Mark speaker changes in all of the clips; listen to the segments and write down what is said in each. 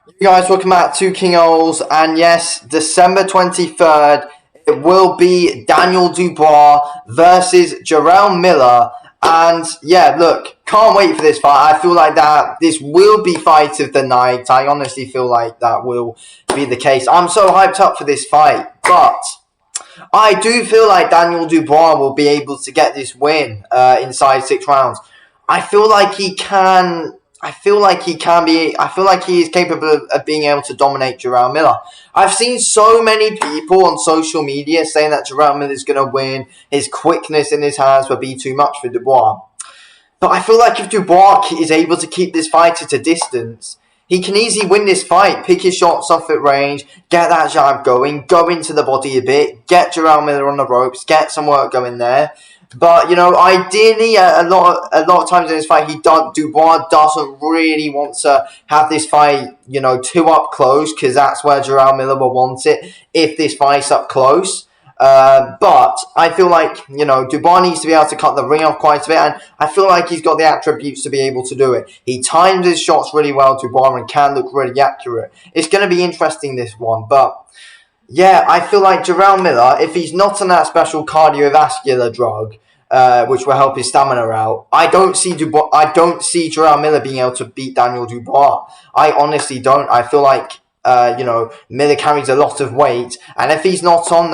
Speaker 1: You guys, welcome back to King Oles, and yes, December 23rd, it will be Daniel Dubois versus Jarrell Miller, and yeah, look, can't wait for this fight. I feel like that this will be fight of the night. I honestly feel like that will be the case. I'm so hyped up for this fight, but I do feel like Daniel Dubois will be able to get this win inside 6 rounds. I feel like he can. I feel like he can be. I feel like he is capable of being able to dominate Jarrell Miller. I've seen so many people on social media saying that Jarrell Miller is going to win. His quickness in his hands will be too much for Dubois. But I feel like if Dubois is able to keep this fight at a distance, he can easily win this fight, pick his shots off at range, get that jab going, go into the body a bit, get Jarrell Miller on the ropes, get some work going there. But ideally, a lot of times in this fight, Dubois doesn't really want to have this fight, too up close, because that's where Jarrell Miller will want it if this fight's up close. But I feel like, Dubois needs to be able to cut the ring off quite a bit, and I feel like he's got the attributes to be able to do it. He times his shots really well, Dubois, and can look really accurate. It's going to be interesting, this one, but yeah, I feel like Jarrell Miller, if he's not on that special cardiovascular drug, which will help his stamina out, I don't see Jarrell Miller being able to beat Daniel Dubois. I honestly don't. I feel like Miller carries a lot of weight, and if he's not on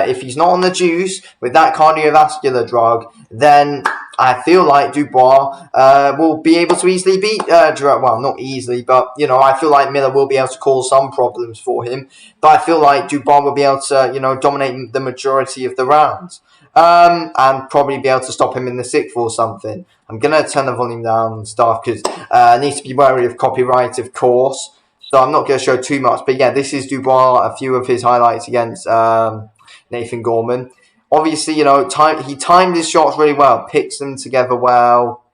Speaker 1: if he's not on the juice with that cardiovascular drug, then I feel like Dubois will be able to easily beat Jarrell. Well, not easily, but I feel like Miller will be able to cause some problems for him. But I feel like Dubois will be able to dominate the majority of the rounds. And probably be able to stop him in the sixth or something. I'm going to turn the volume down and stuff because I need to be wary of copyright, of course. So I'm not going to show too much. But yeah, this is Dubois, a few of his highlights against Nathan Gorman. Obviously, he timed his shots really well, picks them together well.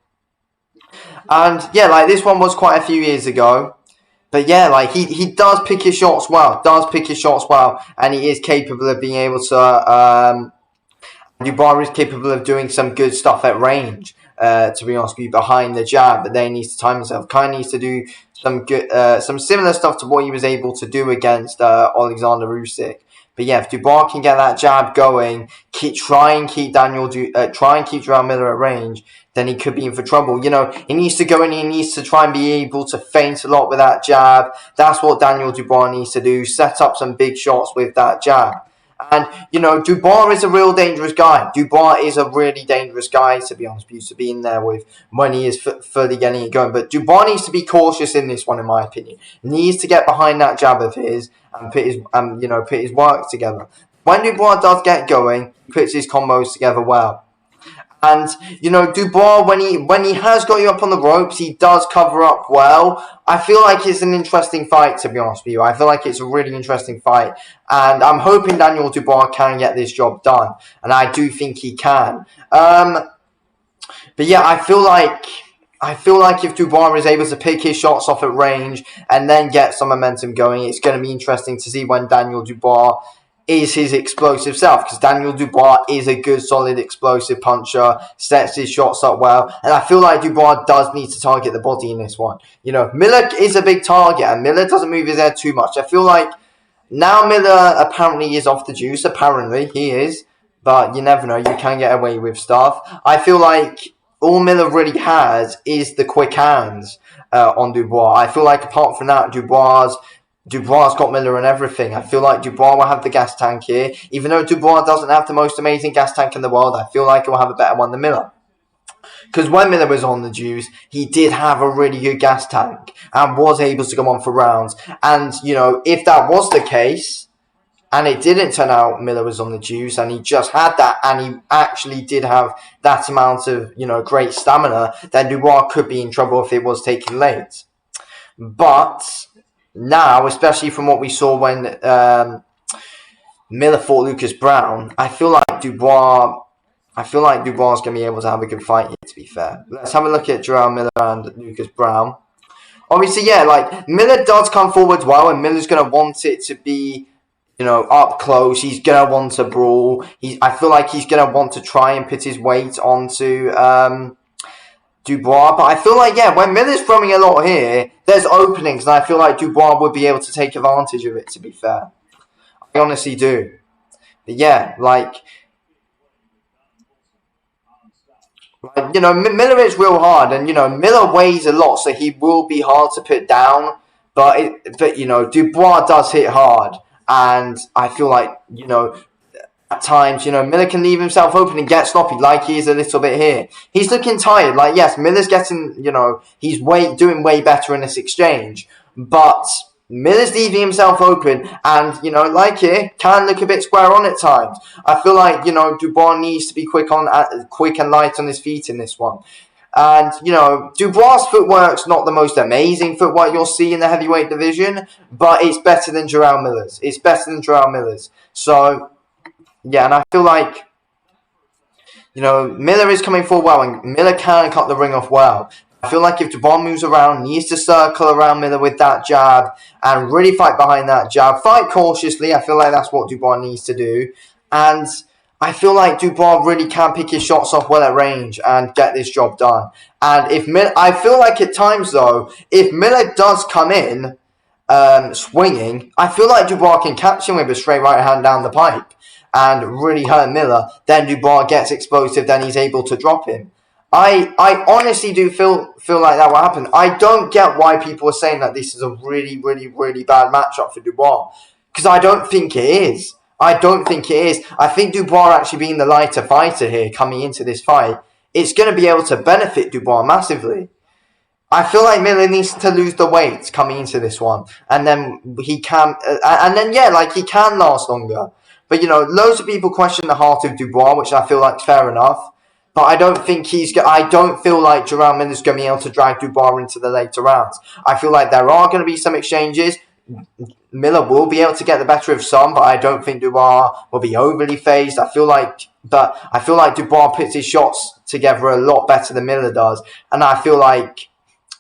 Speaker 1: And yeah, like this one was quite a few years ago. But yeah, like he does pick his shots well, and he is capable of being able to Dubois is capable of doing some good stuff at range, to be honest with you, behind the jab, but then he needs to time himself. Kind of needs to do some similar stuff to what he was able to do against Alexander Usyk. But yeah, if Dubois can get that jab going, try and keep Jarrell Miller at range, then he could be in for trouble. He needs to go in, he needs to try and be able to feint a lot with that jab. That's what Daniel Dubois needs to do, set up some big shots with that jab. And, Dubois is a real dangerous guy. Dubois is a really dangerous guy, to be honest with you, to be in there with when he is fully getting it going. But Dubois needs to be cautious in this one, in my opinion. He needs to get behind that jab of his and put his work together. When Dubois does get going, he puts his combos together well. And Dubois, when he has got you up on the ropes, he does cover up well. I feel like it's an interesting fight, to be honest with you. I feel like it's a really interesting fight, and I'm hoping Daniel Dubois can get this job done, and I do think he can. But yeah, I feel like if Dubois is able to pick his shots off at range and then get some momentum going, it's going to be interesting to see when Daniel Dubois is his explosive self, because Daniel Dubois is a good, solid, explosive puncher, sets his shots up well, and I feel like Dubois does need to target the body in this one. Miller is a big target, and Miller doesn't move his head too much. I feel like now Miller apparently is off the juice, apparently, he is, but you never know, you can get away with stuff. I feel like all Miller really has is the quick hands on Dubois. I feel like apart from that, Dubois got Miller and everything. I feel like Dubois will have the gas tank here. Even though Dubois doesn't have the most amazing gas tank in the world, I feel like he'll have a better one than Miller. Because when Miller was on the juice, he did have a really good gas tank and was able to go on for rounds. And, if that was the case, and it didn't turn out Miller was on the juice, and he just had that, and he actually did have that amount of, great stamina, then Dubois could be in trouble if it was taken late. But now, especially from what we saw when Miller fought Lucas Brown, I feel like Dubois is going to be able to have a good fight here, to be fair. Let's have a look at Jarrell Miller and Lucas Brown. Obviously, yeah, like, Miller does come forward well, and Miller's going to want it to be, up close. He's going to want to brawl. I feel like he's going to want to try and put his weight onto Dubois. But I feel like, yeah, when Miller's throwing a lot here, there's openings, and I feel like Dubois would be able to take advantage of it, to be fair. I honestly do. But yeah, you know, Miller is real hard, and you know, Miller weighs a lot, so he will be hard to put down. But you know, Dubois does hit hard, and I feel like, you know, at times, you know, Miller can leave himself open and get sloppy, like he is a little bit here. He's looking tired. Like, yes, Miller's getting, you know, he's doing way better in this exchange, but Miller's leaving himself open, and you know, like here, can look a bit square on at times. I feel like, you know, Dubois needs to be quick and light on his feet in this one. And, you know, Dubois' footwork's not the most amazing footwork you'll see in the heavyweight division, but it's better than Jarrell Miller's. It's better than Jarrell Miller's. So, yeah, and I feel like, you know, Miller is coming forward well, and Miller can cut the ring off well. I feel like if Dubois moves around, needs to circle around Miller with that jab and really fight behind that jab. Fight cautiously. I feel like that's what Dubois needs to do. And I feel like Dubois really can pick his shots off well at range and get this job done. And if I feel like at times, though, if Miller does come in swinging, I feel like Dubois can catch him with a straight right hand down the pipe and really hurt Miller. Then Dubois gets explosive, then he's able to drop him. I honestly do feel like that will happen. I don't get why people are saying that this is a really, really, really bad matchup for Dubois, because I don't think it is. I don't think it is. I think Dubois actually being the lighter fighter here coming into this fight, it's going to be able to benefit Dubois massively. I feel like Miller needs to lose the weight coming into this one, and then he can, he can last longer. But you know, loads of people question the heart of Dubois, which I feel like is fair enough. But I don't think I don't feel like Jarrell Miller's going to be able to drag Dubois into the later rounds. I feel like there are going to be some exchanges. Miller will be able to get the better of some, but I don't think Dubois will be overly phased. I feel like Dubois puts his shots together a lot better than Miller does, and I feel like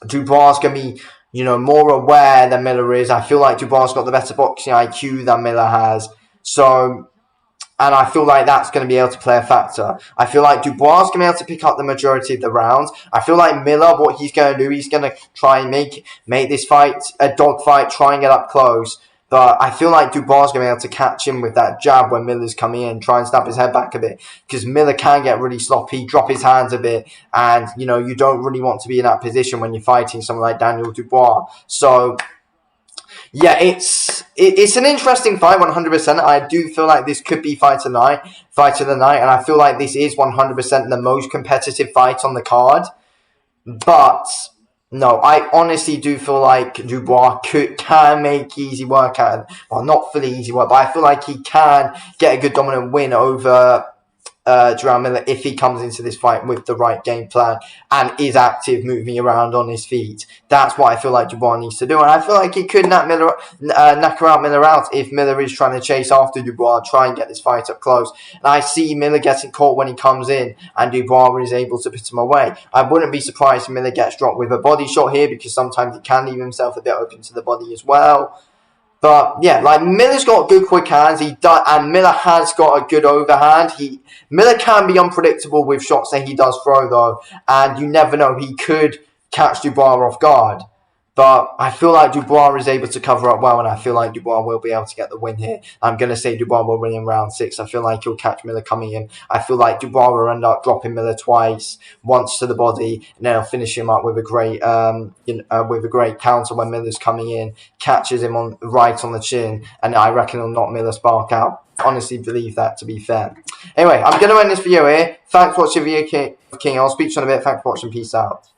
Speaker 1: Dubois is going to be, you know, more aware than Miller is. I feel like Dubois got the better boxing IQ than Miller has. So, and I feel like that's going to be able to play a factor. I feel like Dubois is going to be able to pick up the majority of the rounds. I feel like Miller, what he's going to do, he's going to try and make this fight a dogfight, try and get up close. But I feel like Dubois is going to be able to catch him with that jab when Miller's coming in, try and snap his head back a bit. Because Miller can get really sloppy, drop his hands a bit. And, you know, you don't really want to be in that position when you're fighting someone like Daniel Dubois. So, yeah, it's an interesting fight, 100%. I do feel like this could be fight of the night, and I feel like this is 100% the most competitive fight on the card. But no, I honestly do feel like Dubois can make easy work out of, well, not fully easy work, but I feel like he can get a good dominant win over Jarrell Miller if he comes into this fight with the right game plan and is active, moving around on his feet. That's what I feel like Dubois needs to do, and I feel like he could knock Miller out if Miller is trying to chase after Dubois, try and get this fight up close. And I see Miller getting caught when he comes in, and Dubois is able to put him away. I wouldn't be surprised if Miller gets dropped with a body shot here, because sometimes he can leave himself a bit open to the body as well. But yeah, like Miller's got good quick hands. And Miller has got a good overhand. Miller can be unpredictable with shots that he does throw, though, and you never know, he could catch Dubois off guard. But I feel like Dubois is able to cover up well, and I feel like Dubois will be able to get the win here. I'm going to say Dubois will win in round 6. I feel like he'll catch Miller coming in. I feel like Dubois will end up dropping Miller twice, once to the body, and then he'll finish him up with a great counter when Miller's coming in, catches him right on the chin, and I reckon he'll knock Miller spark out. I honestly believe that, to be fair. Anyway, I'm going to end this video here. Thanks for watching video, King. I'll speak to you in a bit. Thanks for watching. Peace out.